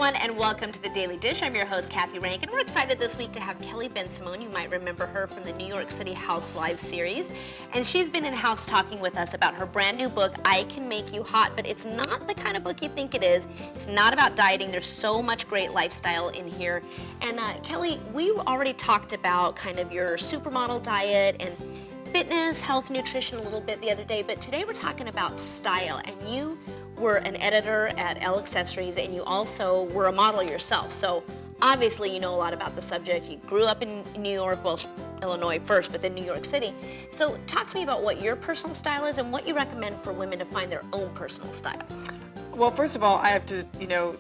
everyone, and welcome to the Daily Dish. I'm your host, Kathy Rankin. We're excited this week to have Kelly Bensimon. You might remember her from the New York City Housewives series. And she's been in-house talking with us about her brand new book, I Can Make You Hot, but it's not the kind of book you think it is. It's not about dieting. There's so much great lifestyle in here. And Kelly, we already talked about kind of your supermodel diet and fitness, health, nutrition a little bit the other day, but today we're talking about style. And you were an editor at Elle Accessories, and you also were a model yourself. So obviously you know a lot about the subject. You grew up in New York, well, Illinois first, but then New York City. So talk to me about what your personal style is and what you recommend for women to find their own personal style. Well, first of all, I have to,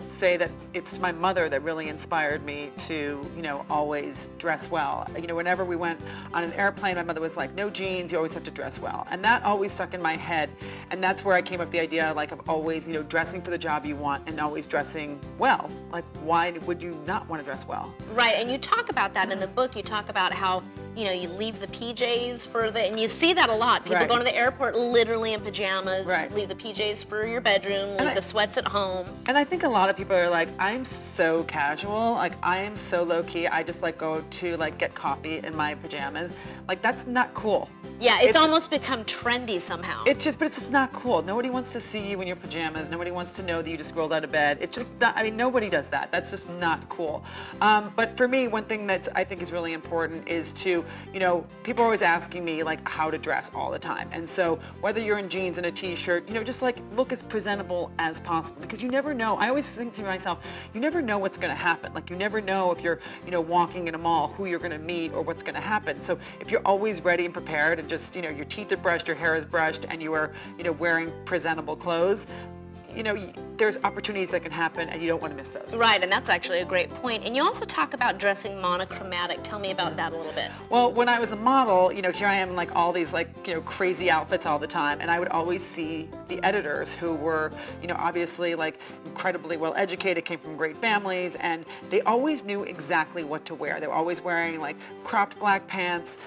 say that it's my mother that really inspired me to, always dress well. Whenever we went on an airplane, my mother was like, no jeans, you always have to dress well. And that always stuck in my head. And that's where I came up with the idea, like, of always, dressing for the job you want and always dressing well. Like, why would you not want to dress well? Right, and you talk about that in the book. You talk about how, you leave the PJs for the, and you see that a lot. People go to the airport literally in pajamas, leave the PJs for your bedroom, leave the sweats at home. And I think a lot of people are like, I'm so casual, like I am so low key, I just like go to like get coffee in my pajamas. Like that's not cool. Yeah, it's almost become trendy somehow. But it's just not cool. Nobody wants to see you in your pajamas. Nobody wants to know that you just rolled out of bed. It's just not, I mean, nobody does that. That's just not cool. But for me, one thing that I think is really important is to, people are always asking me like how to dress all the time. And so whether you're in jeans and a t-shirt, just like look as presentable as possible, because you never know. I always think to myself, you never know what's going to happen. Like you never know if you're, walking in a mall, who you're going to meet or what's going to happen. So if you're always ready and prepared and just, your teeth are brushed, your hair is brushed, and you are, wearing presentable clothes, there's opportunities that can happen and you don't want to miss those. Right, and that's actually a great point. And you also talk about dressing monochromatic. Tell me about that a little bit. Well, when I was a model, here I am in like all these like, crazy outfits all the time, and I would always see the editors who were, obviously like incredibly well educated, came from great families, and they always knew exactly what to wear. They were always wearing like cropped black pants,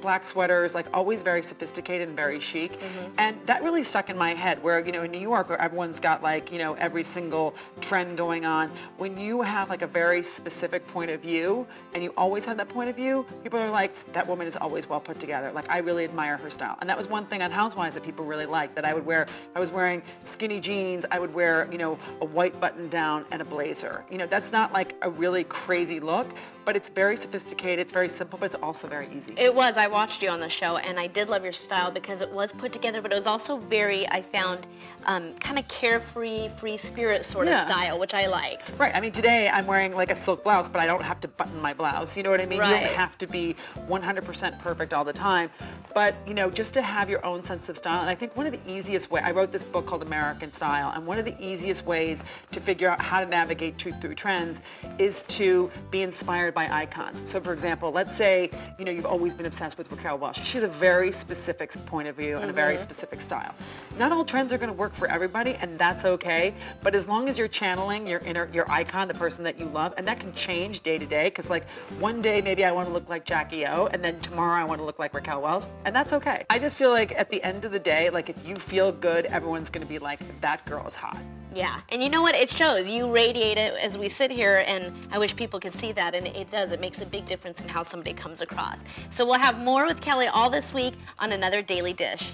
black sweaters, like always very sophisticated and very chic. And that really stuck in my head where, in New York where everyone's got like, every single trend going on. When you have like a very specific point of view and you always have that point of view, people are like, that woman is always well put together. Like I really admire her style. And that was one thing on Housewives that people really liked, that I would wear. I was wearing skinny jeans, I would wear, a white button down and a blazer. That's not like a really crazy look, but it's very sophisticated, it's very simple, but it's also very easy. It was. I watched you on the show and I did love your style because it was put together, but it was also very, I found, kind of carefree, free spirit sort of style, which I liked. Right. I mean, today I'm wearing like a silk blouse, but I don't have to button my blouse. You know what I mean? Right. You don't have to be 100% perfect all the time. But, just to have your own sense of style. And I think one of the easiest ways, I wrote this book called American Style, and one of the easiest ways to figure out how to navigate through trends is to be inspired by icons. So for example, let's say, you've always been obsessed with Raquel Welch. She has a very specific point of view and a very specific style. Not all trends are going to work for everybody, and that's okay. But as long as you're channeling your icon, the person that you love, and that can change day to day, because like one day maybe I want to look like Jackie O, and then tomorrow I want to look like Raquel Welch, and that's okay. I just feel like at the end of the day, like if you feel good, everyone's going to be like, that girl is hot. Yeah, and you know what? It shows. You radiate it as we sit here, and I wish people could see that, and it does. It makes a big difference in how somebody comes across. So we'll have more with Kelly all this week on another Daily Dish.